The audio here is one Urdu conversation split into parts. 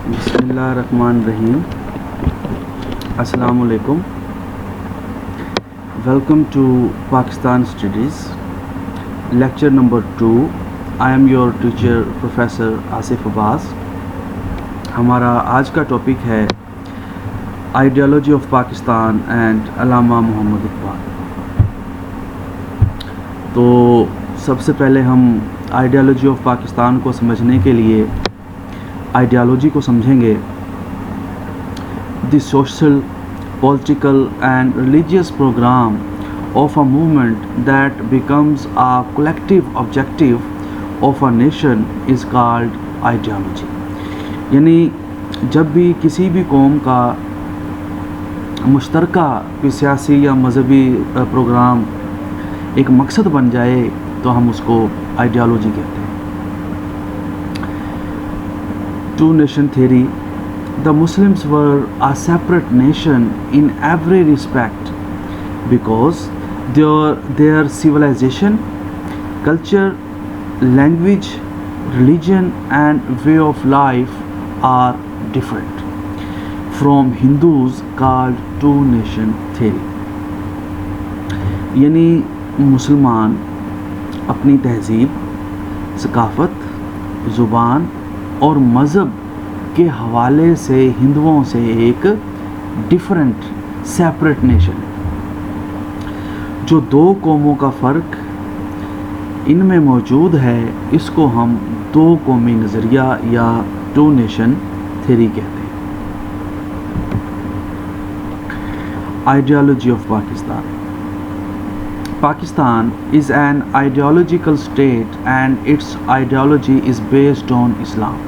بسم اللہ الرحمن الرحیم. السلام علیکم. Welcome to Pakistan studies lecture number 2. I am your teacher professor Asif Abbas. ہمارا آج کا ٹاپک ہے آئیڈیالوجی آف پاکستان اینڈ علامہ محمد اقبال. تو سب سے پہلے ہم آئیڈیالوجی آف پاکستان کو سمجھنے کے لیے آئیڈیالوجی کو سمجھیں گے. The social political and religious programme of a movement that becomes a collective objective of a nation is called ideology. یعنی جب بھی کسی بھی قوم کا مشترکہ کوئی سیاسی یا مذہبی پروگرام ایک مقصد بن جائے تو ہم اس کو آئیڈیالوجی کہتے ہیں. Two nation theory. The Muslims were a separate nation in every respect because their civilization, culture, language, religion and way of life are different from Hindus called two nation theory. یعنی مسلمان اپنی تہذیب، ثقافت، زبان اور مذہب کے حوالے سے ہندوؤں سے ایک ڈیفرنٹ سیپریٹ نیشن ہے. جو دو قوموں کا فرق ان میں موجود ہے اس کو ہم دو قومی نظریہ یا ٹو نیشن تھیوری کہتے ہیں. Ideology of Pakistan. Pakistan is an ideological state and its ideology is based on Islam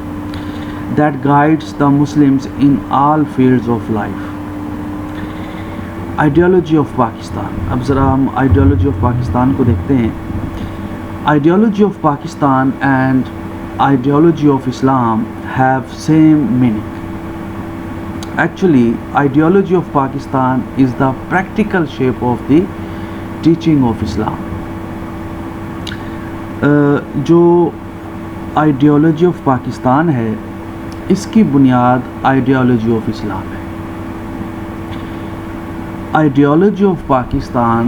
that guides the Muslims in all fields of life. Ideology of Pakistan. اب ذرا ہم ideology of Pakistan کو دیکھتے ہیں. Ideology of Pakistan and ideology of Islam have same meaning. Actually, ideology of Pakistan is the practical shape of the teaching of Islam. جو آئیڈیالوجی آف پاکستان ہے اس کی بنیاد آئیڈیالوجی آف اسلام ہے. آئیڈیالوجی آف پاکستان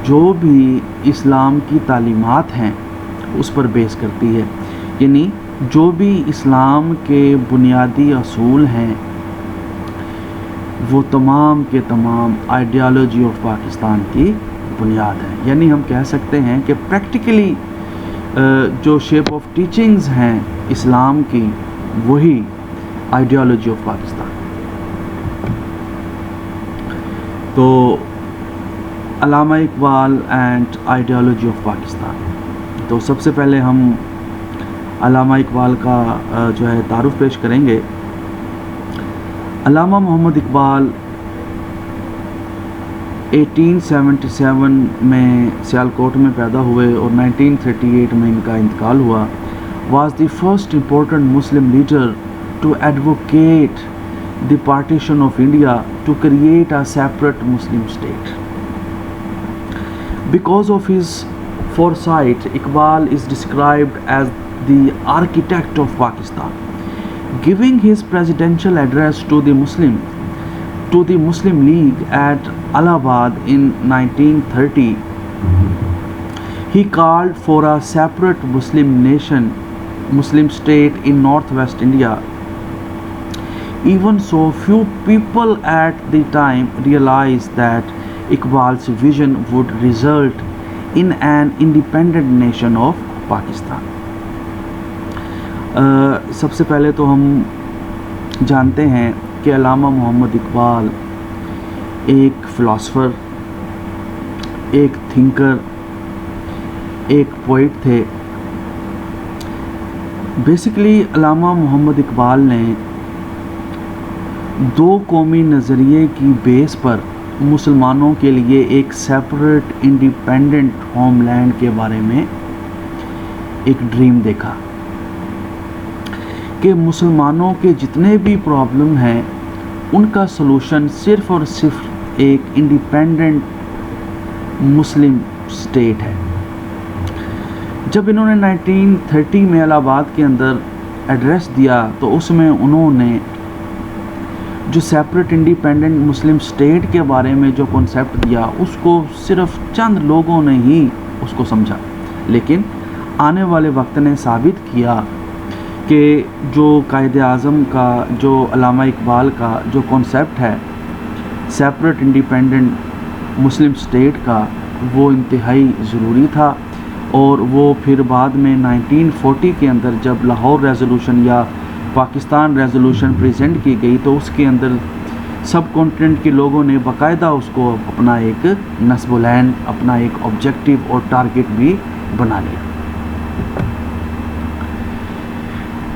جو بھی اسلام کی تعلیمات ہیں اس پر بیس کرتی ہے. یعنی جو بھی اسلام کے بنیادی اصول ہیں وہ تمام کے تمام آئیڈیالوجی آف پاکستان کی بنیاد ہے. یعنی ہم کہہ سکتے ہیں کہ پریکٹیکلی جو شیپ آف ٹیچنگز ہیں اسلام کی وہی آئیڈیالوجی آف پاکستان. تو علامہ Iqbal and ideology of Pakistan. تو سب سے پہلے ہم علامہ اقبال کا جو ہے تعارف پیش کریں گے. علامہ محمد اقبال 1877 میں سیالکوٹ میں پیدا ہوئے اور 1938 میں ان کا انتقال ہوا. Was the first important Muslim leader to advocate the partition of India to create a separate Muslim state. Because of his foresight Iqbal is described as the architect of Pakistan. Giving his presidential address to the Muslim League at Allahabad in 1930, he called for a separate Muslim state in northwest India. Even so, few people at the time realized that Iqbal's vision would result in an independent nation of Pakistan. سب سے پہلے تو ہم جانتے ہیں کہ علامہ محمد اقبال ایک فلاسفر، ایک تھنکر، ایک پوئٹ تھے. بیسیکلی علامہ محمد اقبال نے دو قومی نظریے کی بیس پر مسلمانوں کے لیے ایک سیپریٹ انڈیپینڈنٹ ہوم لینڈ کے بارے میں ایک ڈریم دیکھا کہ مسلمانوں کے جتنے بھی پرابلم ہیں ان کا سلوشن صرف اور صرف ایک انڈیپینڈنٹ مسلم اسٹیٹ ہے. جب انہوں نے 1930 میں الہ آباد کے اندر ایڈریس دیا تو اس میں انہوں نے جو سیپریٹ انڈیپینڈنٹ مسلم اسٹیٹ کے بارے میں جو کنسیپٹ دیا اس کو صرف چند لوگوں نے ہی اس کو سمجھا، لیکن آنے والے وقت نے ثابت کیا کہ جو قائد اعظم کا، جو علامہ اقبال کا جو کنسیپٹ ہے سیپریٹ انڈیپینڈنٹ مسلم اسٹیٹ کا، وہ انتہائی ضروری تھا۔ اور وہ پھر بعد میں 1940 کے اندر جب لاہور ریزولوشن یا پاکستان ریزولوشن پریزنٹ کی گئی تو اس کے اندر سب کانٹیننٹ کے لوگوں نے باقاعدہ اس کو اپنا ایک نصب العین، اپنا ایک آبجیکٹو اور ٹارگٹ بھی بنا لیا۔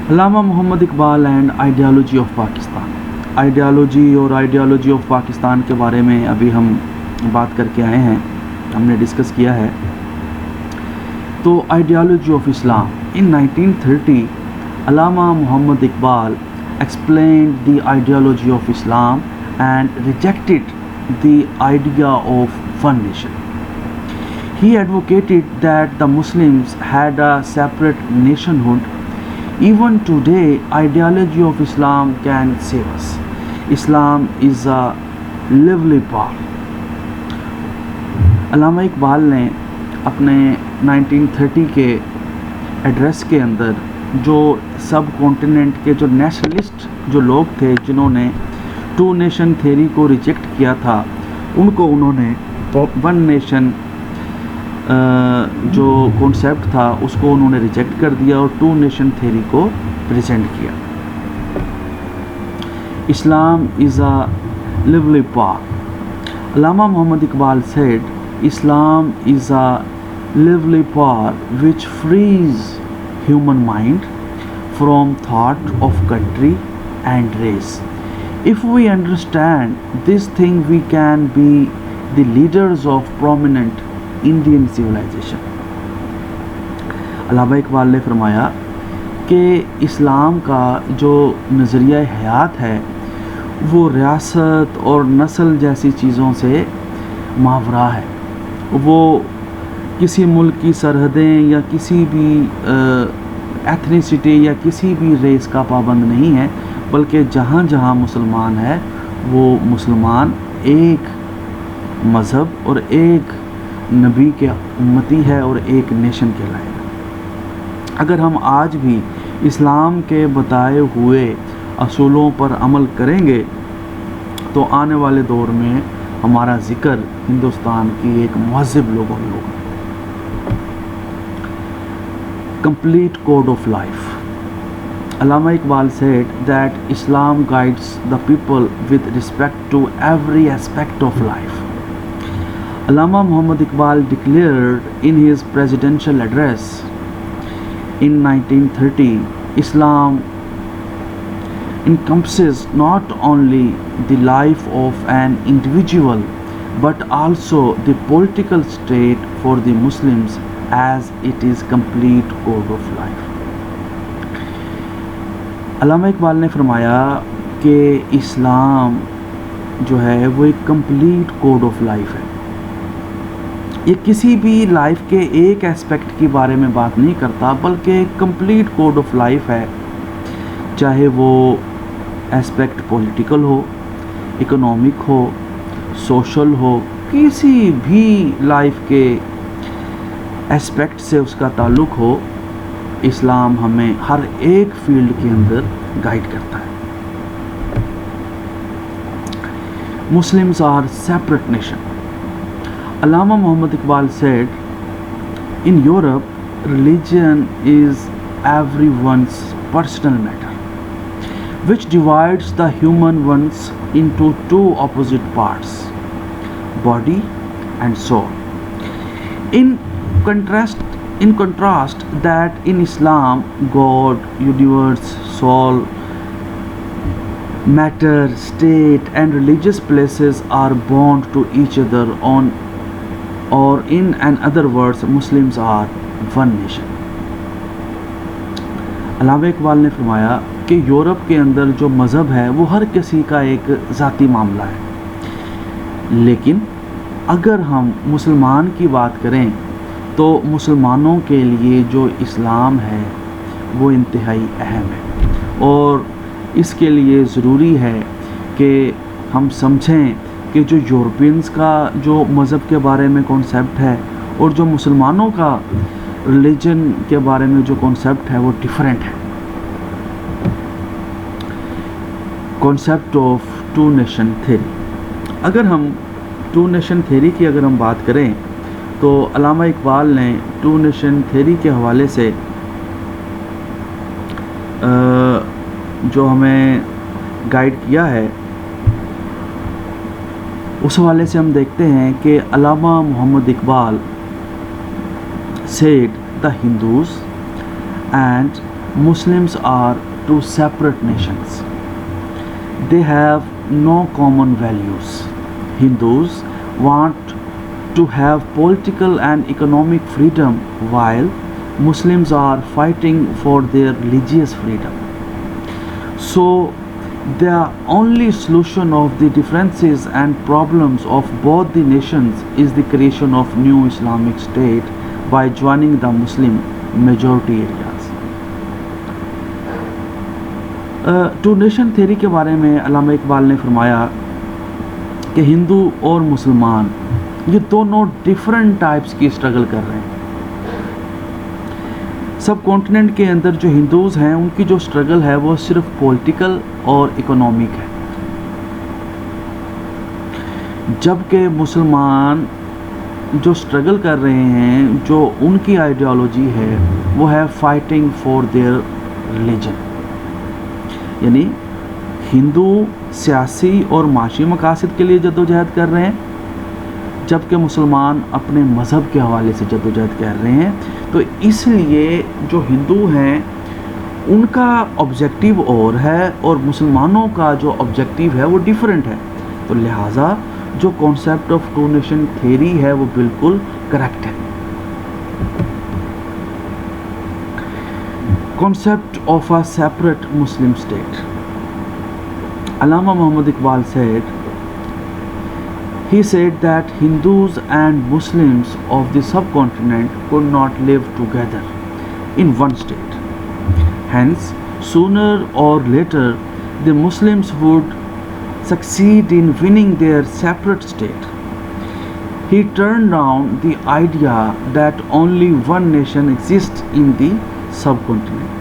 Allama Muhammad Iqbal and ideology of Pakistan. Ideology of Pakistan کے بارے میں ابھی ہم بات کر کے آئے ہیں، ہم نے ڈسکس کیا ہے۔ تو ideology of Islam in 1930 Allama Muhammad Iqbal explained the ideology of Islam and rejected the idea of one nation. He advocated that the Muslims had a separate nationhood. Even today, ideology of Islam can save us. Islam is a lively path. علامہ اقبال نے اپنے 1930 کے ایڈریس کے اندر جو سب کانٹیننٹ کے جو نیشنلسٹ جو لوگ تھے جنہوں نے ٹو نیشن تھیوری کو ریجیکٹ کیا تھا، ان کو انہوں نے ون نیشن جو کانسیپٹ تھا اس کو انہوں نے ریجیکٹ کر دیا اور ٹو نیشن تھیوری کو پریزنٹ کیا۔ اسلام از اے lively path. Allama Muhammad Iqbal said, Islam is a lively path which frees human mind from thought of country and race. If we understand this thing, we can be the leaders of prominent Indian civilization. علامہ اقبال نے فرمایا کہ اسلام کا جو نظریہ حیات ہے وہ ریاست اور نسل جیسی چیزوں سے ماورا ہے۔ وہ کسی ملک کی سرحدیں یا کسی بھی ایتھنیسٹی یا کسی بھی ریس کا پابند نہیں ہے، بلکہ جہاں جہاں مسلمان ہے وہ مسلمان ایک مذہب اور ایک نبی کے امتی ہے اور ایک نیشن کہلائے گا۔ اگر ہم آج بھی اسلام کے بتائے ہوئے اصولوں پر عمل کریں گے تو آنے والے دور میں ہمارا ذکر ہندوستان کی ایک مہذب لوگوں میں ہوگا۔ Complete code of life. Allama Iqbal said that Islam guides the people with respect to every aspect of life. Allama Muhammad Iqbal declared in his presidential address in 1930, Islam encompasses not only the life of an individual but also the political state for the Muslims, as it is complete code of life. علامہ اقبال نے فرمایا کہ اسلام جو ہے وہ ایک کمپلیٹ کوڈ آف لائف ہے۔ یہ کسی بھی لائف کے ایک اسپیکٹ کے بارے میں بات نہیں کرتا بلکہ ایک کمپلیٹ کوڈ آف لائف ہے، چاہے وہ اسپیکٹ پولیٹیکل ہو، اکنامک ہو، سوشل ہو، کسی بھی لائف کے اسپیکٹ سے اس کا تعلق ہو، اسلام ہمیں ہر ایک فیلڈ کے اندر گائیڈ کرتا ہے۔ Muslims are separate nation. Allama Muhammad Iqbal said, in Europe, religion is everyone's personal matter, which divides the human ones into two opposite parts, body and soul. In contrast, that in Islam, God, universe, soul, matter, state, and religious places are bound to each other on, or in other words, Muslims are one nation. علامہ اقبال نے فرمایا کہ یورپ کے اندر جو مذہب ہے وہ ہر کسی کا ایک ذاتی معاملہ ہے، لیکن اگر ہم مسلمان کی بات کریں تو مسلمانوں کے لیے جو اسلام ہے وہ انتہائی اہم ہے، اور اس کے لیے ضروری ہے کہ ہم سمجھیں کہ جو یورپینز کا جو مذہب کے بارے میں کانسیپٹ ہے اور جو مسلمانوں کا ریلیجن کے بارے میں جو کانسیپٹ ہے وہ ڈیفرنٹ ہے۔ Concept of two nation theory, اگر ہم ٹو نیشن تھیوری کی اگر ہم بات کریں تو علامہ اقبال نے ٹو نیشن تھیوری کے حوالے سے جو ہمیں گائیڈ کیا ہے، اس حوالے سے ہم دیکھتے ہیں کہ علامہ Muhammad Iqbal said the Hindus and Muslims are two separate nations. They have no common values. Hindus want to have political and economic freedom while Muslims are fighting for their religious freedom. So the only solution of the differences and problems of both the nations is the creation of new Islamic state by joining the Muslim majority areas. Two nation theory کے بارے میں علامہ اقبال نے فرمایا کہ ہندو اور مسلمان یہ دونوں ڈیفرنٹ ٹائپس کی اسٹرگل کر رہے ہیں۔ سب کانٹیننٹ کے اندر جو ہندوز ہیں ان کی جو اسٹرگل ہے وہ صرف پولیٹیکل اور اکنامک ہے، جبکہ مسلمان جو اسٹرگل کر رہے ہیں، جو ان کی آئیڈیالوجی ہے وہ ہے فائٹنگ فار دیئر ریلیجن، یعنی ہندو سیاسی اور معاشی مقاصد کے لیے جدوجہد کر رہے ہیں، جبکہ مسلمان اپنے مذہب کے حوالے سے جدوجہد کر رہے ہیں۔ تو اس لیے جو ہندو ہیں ان کا آبجیکٹیو اور ہے اور مسلمانوں کا جو آبجیکٹیو ہے وہ ڈیفرنٹ ہے، تو لہٰذا جو concept of two nation theory ہے وہ بالکل کریکٹ ہے۔ Concept of a separate Muslim state, Allama Muhammad Iqbal he said that Hindus and Muslims of the subcontinent could not live together in one state. Hence, sooner or later, the Muslims would succeed in winning their separate state. He turned down the idea that only one nation exists in the subcontinent.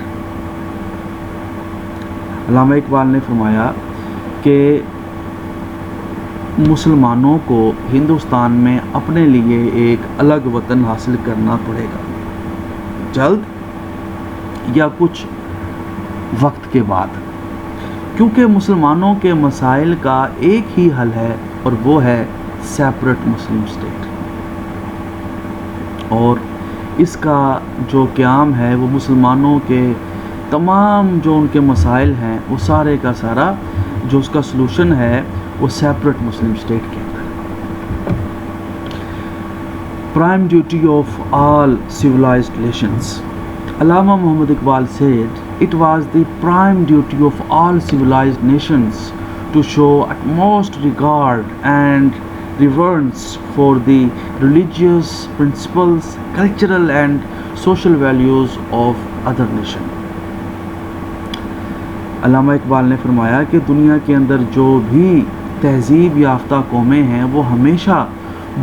علامہ اقبال نے فرمایا کہ مسلمانوں کو ہندوستان میں اپنے لیے ایک الگ وطن حاصل کرنا پڑے گا، جلد یا کچھ وقت کے بعد، کیونکہ مسلمانوں کے مسائل کا ایک ہی حل ہے اور وہ ہے سیپریٹ مسلم اسٹیٹ، اور اس کا جو قیام ہے وہ مسلمانوں کے تمام جو ان کے مسائل ہیں وہ سارے کا سارا جو اس کا سلوشن ہے وہ سیپریٹ مسلم اسٹیٹ کے اندر۔ Prime duty of all civilized nations، Allama Muhammad Iqbal said it was the prime duty of all civilized nations to show utmost regard and reverence for the religious principles, cultural and social values of other nations۔ علامہ اقبال نے فرمایا کہ دنیا کے اندر جو بھی تہذیب یافتہ قومیں ہیں وہ ہمیشہ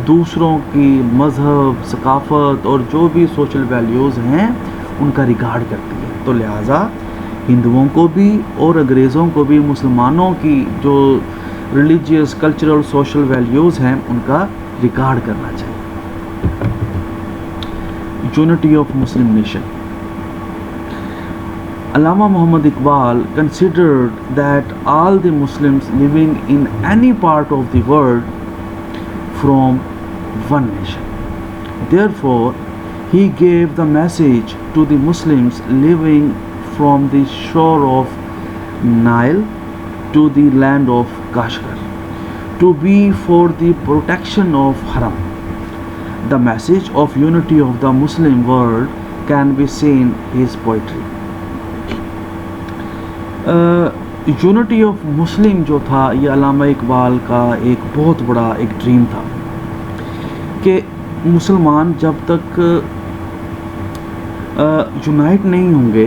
دوسروں کی مذہب، ثقافت اور جو بھی سوشل ویلیوز ہیں ان کا ریگارڈ کرتی ہے، تو لہٰذا ہندوؤں کو بھی اور انگریزوں کو بھی مسلمانوں کی جو ریلیجیس، کلچرل، سوشل ویلیوز ہیں ان کا ریگارڈ کرنا چاہیے۔ Unity of Muslim nation, Allama Muhammad Iqbal considered that all the Muslims living in any part of the world from one nation. Therefore, he gave the message to the Muslims living from the shore of Nile to the land of Kashgar to be for the protection of Haram. The message of unity of the Muslim world can be seen in his poetry. Unity of Muslim جو تھا یہ علامہ اقبال کا ایک بہت بڑا ایک ڈریم تھا کہ مسلمان جب تک یونائٹ نہیں ہوں گے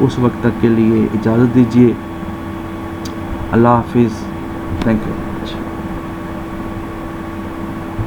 اس وقت تک کے لیے اجازت دیجیے. اللہ حافظ. Thank you.